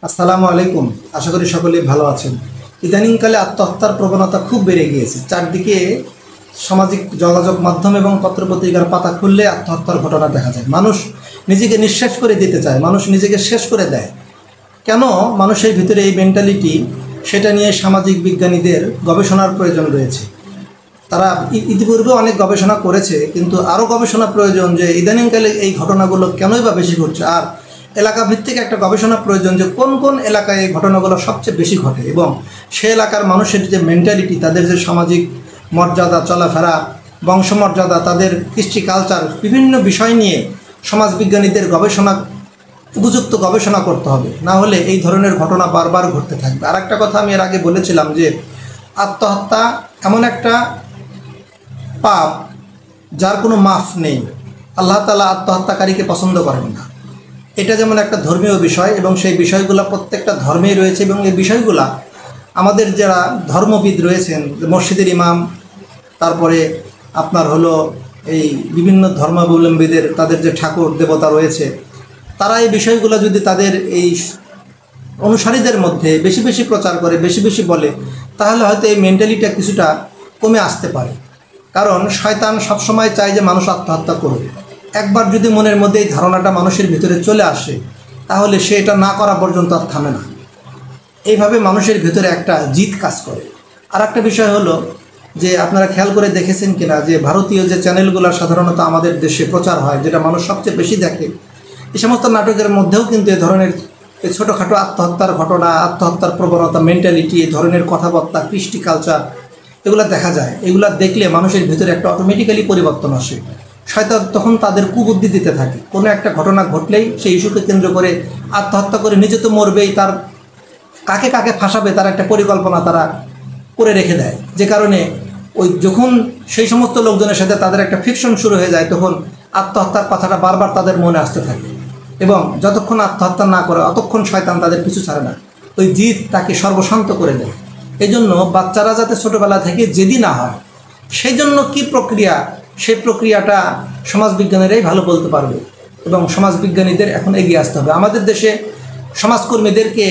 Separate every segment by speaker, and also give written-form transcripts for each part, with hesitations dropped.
Speaker 1: আসসালামু আলাইকুম। আশা করি সকলেই ভালো আছেন। ইদানিংকালে আত্মহত্যার প্রবণতা খুব বেড়ে গিয়েছে। চারদিকে সামাজিক যোগাযোগ মাধ্যম এবং পত্রপত্রিকার পাতা খুললে আত্মহত্যার ঘটনা দেখা যায়। মানুষ নিজেকে নিঃশেষ করে দিতে চায়, মানুষ নিজেকে শেষ করে দেয়। কেন মানুষের ভিতরে এই মেন্টালিটি, সেটা নিয়ে সামাজিক বিজ্ঞানীদের গবেষণার প্রয়োজন রয়েছে। তারা ইতিপূর্বে অনেক গবেষণা করেছে, কিন্তু আরও গবেষণা প্রয়োজন যে ইদানিংকালে এই ঘটনাগুলো কেনই বা বেশি ঘটছে। আর এলাকা ভিত্তিক একটা গবেষণা প্রয়োজন যে কোন কোন এলাকায় এই ঘটনাগুলো সবচেয়ে বেশি ঘটে এবং সে এলাকার মানুষের যে মেন্টালিটি, তাদের যে সামাজিক মর্যাদা, চলাফেরা, বংশমর্যাদা, তাদের কৃষ্টি কালচার, বিভিন্ন বিষয় নিয়ে সমাজবিজ্ঞানীদের গবেষণা, উপযুক্ত গবেষণা করতে হবে। না হলে এই ধরনের ঘটনা বারবার ঘটতে থাকবে। আর একটা কথা আমি এর আগে বলেছিলাম যে আত্মহত্যা এমন একটা পাপ যার কোনো মাফ নেই। আল্লাহ তাআলা আত্মহত্যাকারীকে পছন্দ করেন না। এটা যেমন একটা ধর্মীয় বিষয় এবং সেই বিষয়গুলো প্রত্যেকটা ধর্মেই রয়েছে এবং এই বিষয়গুলো আমাদের যারা ধর্মবিদ রয়েছেন, মসজিদের ইমাম, তারপরে আপনার হলো এই বিভিন্ন ধর্মাবলম্বীদের তাদের যে ঠাকুর দেবতা রয়েছে, তারা এই বিষয়গুলো যদি তাদের এই অনুসারীদের মধ্যে বেশি বেশি প্রচার করে, বেশি বেশি বলে, তাহলে হয়তো এই মেন্টালিটিটা কিছুটা কমে আসতে পারে। কারণ শয়তান সবসময় চায় যে মানুষ আত্মহত্যা করুক। একবার যদি মনের মধ্যে এই ধারণাটা মানুষের ভিতরে চলে আসে, তাহলে সে এটা না করা পর্যন্ত আর থামে না। এইভাবে মানুষের ভিতরে একটা জিদ কাজ করে। আর একটা বিষয় হলো যে আপনারা খেয়াল করে দেখেছেন কিনা যে ভারতীয় যে চ্যানেলগুলো সাধারণত আমাদের দেশে প্রচার হয়, যেটা মানুষ সবচেয়ে বেশি দেখে, এই সমস্ত নাটকের মধ্যেও কিন্তু এ ধরনের এই ছোটোখাটো আত্মহত্যার ঘটনা, আত্মহত্যার প্রবণতা, মেন্টালিটি, এই ধরনের কথাবার্তা, কৃষ্টি কালচার, এগুলো দেখা যায়। এগুলো দেখলে মানুষের ভিতরে একটা অটোমেটিক্যালি পরিবর্তন আসে। শয়তান তখন তাদের কুবুদ্ধি দিতে থাকে। কোনো একটা ঘটনা ঘটলেই সেই ইস্যুকে কেন্দ্র করে আত্মহত্যা করে নিজে তো মরবেই, তার কাকে কাকে ফাঁসাবে তার একটা পরিকল্পনা তারা করে রেখে দেয়। যে কারণে ওই যখন সেই সমস্ত লোকজনের সাথে তাদের একটা ফিকশন শুরু হয়ে যায়, তখন আত্মহত্যার কথাটা বারবার তাদের মনে আসতে থাকে এবং যতক্ষণ আত্মহত্যা না করে ততক্ষণ শয়তান তাদের পিছু ছাড়ে না। ওই জিদ তাকে সর্বশান্ত করে দেয়। এই জন্য বাচ্চারা যাতে ছোটোবেলা থেকে জেদি না হয়, সেই জন্য কী প্রক্রিয়া, সেই প্রক্রিয়াটা সমাজবিজ্ঞানীরাই ভালো বলতে পারবে এবং সমাজবিজ্ঞানীদের এখন এগিয়ে আসতে হবে। আমাদের দেশে সমাজকর্মীদেরকে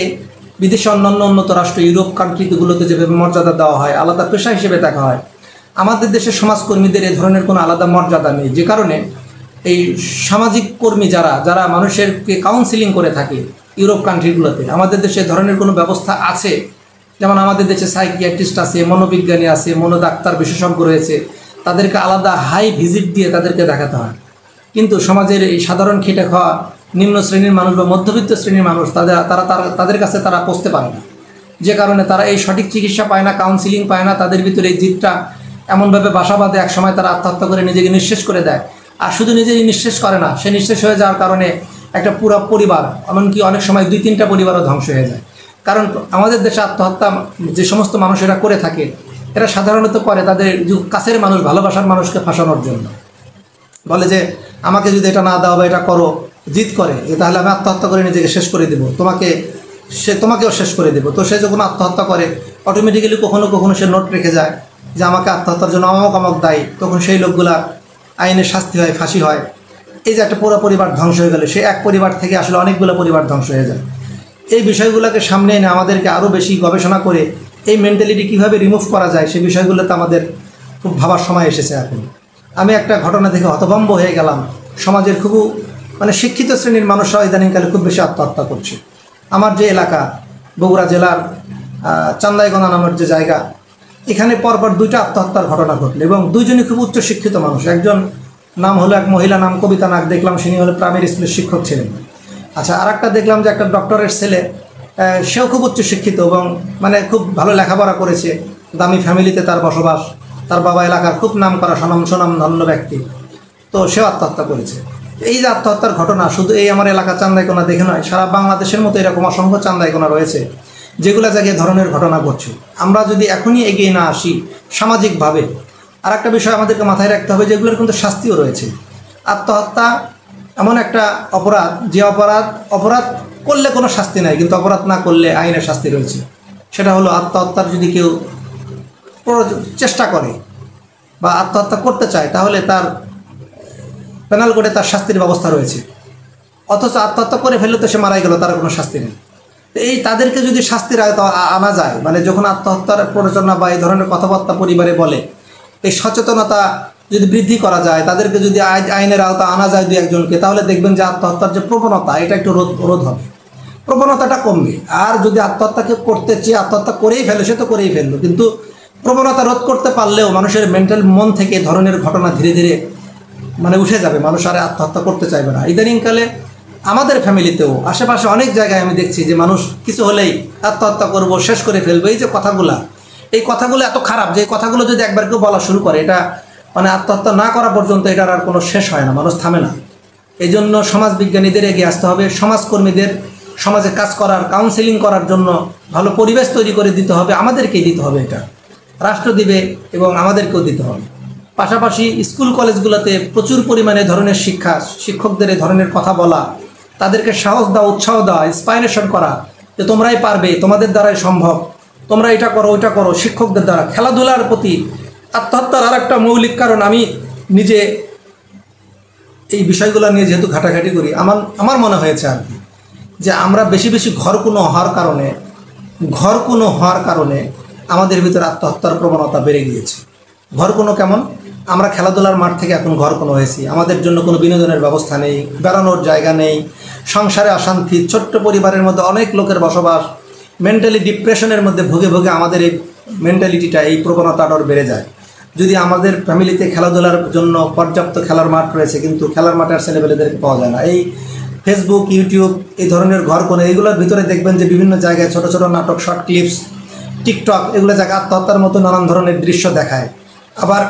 Speaker 1: বিদেশে অন্যান্য উন্নত রাষ্ট্র, ইউরোপ কান্ট্রিগুলোতে যেভাবে মর্যাদা দেওয়া হয়, আলাদা পেশা হিসেবে দেখা হয়, আমাদের দেশের সমাজকর্মীদের এ ধরনের কোনো আলাদা মর্যাদা নেই। যে কারণে এই সামাজিক কর্মী যারা যারা মানুষেরকে কাউন্সিলিং করে থাকে ইউরোপ কান্ট্রিগুলোতে, আমাদের দেশে ধরনের কোনো ব্যবস্থা আছে? যেমন আমাদের দেশে সাইকিয়াট্রিস্ট আছে, মনোবিজ্ঞানী আছে, মনোডাক্তার বিশেষজ্ঞ রয়েছে, তাদেরকে আলাদা হাই ভিজিট দিয়ে তাদেরকে দেখাতে হয়। কিন্তু সমাজের এই সাধারণ খেটে খাওয়া নিম্ন শ্রেণীর মানুষ বা মধ্যবিত্ত শ্রেণীর মানুষ তাদের কাছে তারা পৌঁছতে পারে না। যে কারণে তারা এই সঠিক চিকিৎসা পায় না, কাউন্সিলিং পায় না। তাদের ভিতরে এই জিদটা এমনভাবে বাসা বাঁধে, একসময় তারা আত্মহত্যা করে নিজেকে নিঃশেষ করে দেয়। আর শুধু নিজেই নিঃশেষ করে না, সে নিঃশেষ হয়ে যাওয়ার কারণে একটা পুরো পরিবার, এমনকি অনেক সময় 2-3টা পরিবারও ধ্বংস হয়ে যায়। কারণ আমাদের দেশে আত্মহত্যা যে সমস্ত মানুষেরা করে থাকে, এরা সাধারণত করে তাদের কাছের মানুষ, ভালোবাসার মানুষকে ফাঁসানোর জন্য। বলে যে আমাকে যদি এটা না দাও বা এটা করো, জিদ করে যে তাহলে আমি আত্মহত্যা করে নিজেকে শেষ করে দেবো, তোমাকেও শেষ করে দেবো। তো সে যখন আত্মহত্যা করে, অটোমেটিক্যালি কখনো কখনো সে নোট রেখে যায় যে আমাকে আত্মহত্যার জন্য অমক দায়ী। তখন সেই লোকগুলা আইনের শাস্তি হয়, ফাঁসি হয়। এই যে একটা পুরো পরিবার ধ্বংস হয়ে গেলে, সে এক পরিবার থেকে আসলে অনেকগুলো পরিবার ধ্বংস হয়ে যায়। এই বিষয়গুলোকে সামনে এনে আমাদেরকে আরও বেশি গবেষণা করে এই মেন্টালিটি কীভাবে রিমুভ করা যায়, সেই বিষয়গুলোতে আমাদের খুব ভাবার সময় এসেছে এখন। আমি একটা ঘটনা থেকে হতভম্ব হয়ে গেলাম। সমাজের খুব শিক্ষিত শ্রেণীর মানুষরা ইদানিংকালে খুব বেশি আত্মহত্যা করছে। আমার যে এলাকা, বগুড়া জেলার চান্দাইগোনা নামের যে জায়গা, এখানে পরপর 2টা আত্মহত্যার ঘটনা ঘটল এবং দুইজনই খুব উচ্চশিক্ষিত মানুষ। একজন নাম হলো, এক মহিলা নাম কবিতা নাগ, দেখলাম তিনি হলো প্রাইমারি স্কুলের শিক্ষক ছিলেন। আচ্ছা, আর একটা দেখলাম যে একটা ডক্টরের ছেলে, সেও খুব উচ্চশিক্ষিত এবং খুব ভালো লেখাপড়া করেছে, দামি ফ্যামিলিতে তার বসবাস, তার বাবা এলাকার খুব নাম করা স্বনামধন্য ব্যক্তি। তো সেও আত্মহত্যা করেছে। এই যে আত্মহত্যার ঘটনা শুধু এই আমার এলাকা চান্দাইকোনা দেখে নয়, সারা বাংলাদেশের মতো এরকম অসংখ্য চান্দাইকোনা রয়েছে যেগুলো জায়গায় ধরনের ঘটনা ঘটছে। আমরা যদি এখনই এগিয়ে না আসি সামাজিকভাবে, আর একটা বিষয় আমাদেরকে মাথায় রাখতে হবে, যেগুলোর কিন্তু শাস্তিও রয়েছে। আত্মহত্যা এমন একটা অপরাধ, যে অপরাধ করলে কোনো শাস্তি নাই, কিন্তু অপরাধ না করলে আইনের শাস্তি রয়েছে। সেটা হলো আত্মহত্যার যদি কেউ চেষ্টা করে বা আত্মহত্যা করতে চায়, তাহলে তার পেনাল কোডে তার শাস্তির ব্যবস্থা রয়েছে। অথচ আত্মহত্যা করে ফেললে তো সে মারাই গেল, তার কোনো শাস্তি নেই। এই তাদেরকে যদি শাস্তির আওতায় আনা যায়, মানে যখন আত্মহত্যার প্ররোচনা বা এই ধরনের কথাবার্তা পরিবারে বলে, এই সচেতনতা যদি বৃদ্ধি করা যায়, তাদেরকে যদি আইনের আওতায় আনা যায় 2-1 জনকে, তাহলে দেখবেন যে আত্মহত্যার যে প্রবণতা এটা একটু রোধ হবে, প্রবণতাটা কমবে। আর যদি আত্মহত্যাকে করতে চেয়ে আত্মহত্যা করেই ফেলে, সে তো করেই ফেললো, কিন্তু প্রবণতা রোধ করতে পারলেও মানুষের মেন্টাল মন থেকে ধরনের ঘটনা ধীরে ধীরে মানে উঠে যাবে, মানুষ আর আত্মহত্যা করতে চাইবে না। ইদানিংকালে আমাদের ফ্যামিলিতেও আশেপাশে অনেক জায়গায় আমি দেখছি যে মানুষ কিছু হলেই আত্মহত্যা করব, শেষ করে ফেলবো, এই যে এই কথাগুলো এত খারাপ যে এই কথাগুলো যদি একবার কেউ বলা শুরু করে, এটা মানে আত্মহত্যা না করা পর্যন্ত এটার আর কোনো শেষ হয় না, মানুষ থামে না। এই জন্য সমাজবিজ্ঞানীদের এগিয়ে আসতে হবে, সমাজকর্মীদের সমাজে কাজ করার, কাউন্সেলিং করার জন্য ভালো পরিবেশ তৈরি করে দিতে হবে, আমাদেরকেই দিতে হবে, এটা রাষ্ট্র দিবে এবং আমাদেরকেও দিতে হবে। পাশাপাশি স্কুল কলেজগুলোতে প্রচুর পরিমাণে ধরনের শিক্ষা, শিক্ষকদের এই ধরনের কথা বলা, তাদেরকে সাহস দেওয়া, উৎসাহ দেওয়া, ইন্সপাইরেশন করা যে তোমরাই পারবে, তোমাদের দ্বারাই সম্ভব, তোমরা এটা করো ওইটা করো। শিক্ষকদের দ্বারা খেলাধুলার প্রতি, আত্মহত্যার আর একটা মৌলিক কারণ, আমি নিজে এই বিষয়গুলো নিয়ে যেহেতু ঘাটাঘাটি করি, আমার মনে হয়েছে আর কি, যে আমরা বেশি বেশি ঘরকুনো হওয়ার কারণে আমাদের ভিতরে আত্মহত্যার প্রবণতা বেড়ে গিয়েছে। ঘরকুনো কেমন? আমরা খেলাধুলার মাঠ থেকে এখন ঘরকুনো হয়েছি, আমাদের জন্য কোনো বিনোদনের ব্যবস্থা নেই, বেড়ানোর জায়গা নেই, সংসারে অশান্তি, ছোট্ট পরিবারের মধ্যে অনেক লোকের বসবাস, মেন্টালি ডিপ্রেশনের মধ্যে ভুগে ভুগে আমাদের এই মেন্টালিটিটা, এই প্রবণতাটা বেড়ে যায়। যদি আমাদের ফ্যামিলিতে খেলাধুলার জন্য পর্যাপ্ত খেলার মাঠ রয়েছে, কিন্তু খেলার মাঠে আর ছেলেপেলেদেরকে পাওয়া যায় না। এই ফেসবুক, ইউটিউব, এই ধরনের ঘরকুনো, এইগুলোর ভিতরে দেখবেন যে বিভিন্ন জায়গায় ছোট ছোট নাটক, শর্ট ক্লিপস, টিকটক, এগুলো জায়গায় আত্মহত্যার মতো নানান ধরনের দৃশ্য দেখায়। আবার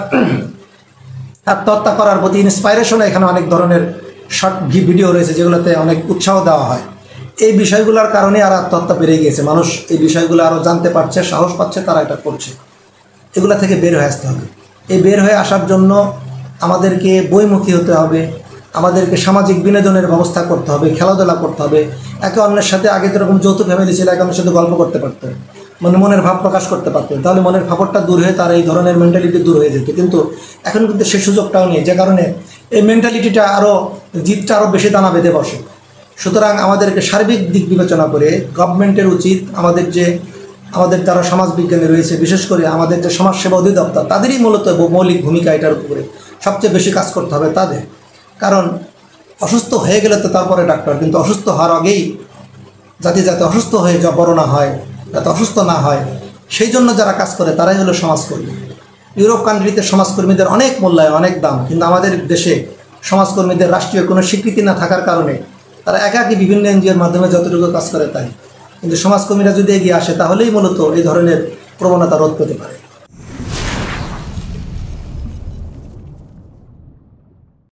Speaker 1: আত্মহত্যা করার প্রতি ইন্সপাইরেশন, এখানে অনেক ধরনের শর্ট ভিডিও রয়েছে যেগুলোতে অনেক উৎসাহ দেওয়া হয়। এই বিষয়গুলোর কারণে আর আত্মহত্যা বেড়ে গিয়েছে, মানুষ এই বিষয়গুলো আরও জানতে পারছে, সাহস পাচ্ছে, তারা এটা করছে। এগুলো থেকে বের হয়ে আসতে হবে। এই বের হয়ে আসার জন্য আমাদেরকে বইমুখী হতে হবে, আমাদেরকে সামাজিক বিনোদনের ব্যবস্থা করতে হবে, খেলাধুলা করতে হবে। একে অন্যের সাথে, আগে তো এরকম যৌথ ফ্যামিলি ছিল, একে অন্যের সাথে গল্প করতে পারতো, মানে মনের ভাব প্রকাশ করতে পারতেন, তাহলে মনের ভাবটা দূর হয়ে তার এই ধরনের মেন্টালিটি দূর হয়ে যেত। কিন্তু এখন কিন্তু সেই সুযোগটাও নেই, যে কারণে এই মেন্টালিটিটা জিতটা আরও বেশি দানা বেঁধে বসে। সুতরাং আমাদেরকে সার্বিক দিক বিবেচনা করে গভর্নমেন্টের উচিত, আমাদের যারা সমাজবিজ্ঞানী রয়েছে, বিশেষ করে আমাদের যে সমাজসেবা অধিদপ্তর, তাদেরই মূলত মৌলিক ভূমিকা এটার উপরে সবচেয়ে বেশি কাজ করতে হবে তাদের। কারণ অসুস্থ হয়ে গেলে তো তারপরে ডাক্তার, কিন্তু অসুস্থ হওয়ার আগেই যাতে অসুস্থ হয়ে বড় না হয়, যাতে অসুস্থ না হয়, সেই জন্য যারা কাজ করে তারাই হলো সমাজকর্মী। ইউরোপ কান্ট্রিতে সমাজকর্মীদের অনেক মূল্যায়ন, অনেক দাম, কিন্তু আমাদের দেশে সমাজকর্মীদের রাষ্ট্রীয় কোনো স্বীকৃতি না থাকার কারণে তারা একাকী বিভিন্ন এনজিওর মাধ্যমে যতটুকু কাজ করে তাই। কিন্তু সমাজকর্মীরা যদি এগিয়ে আসে, তাহলেই মূলত এই ধরনের প্রবণতা রোধ পেতে পারে।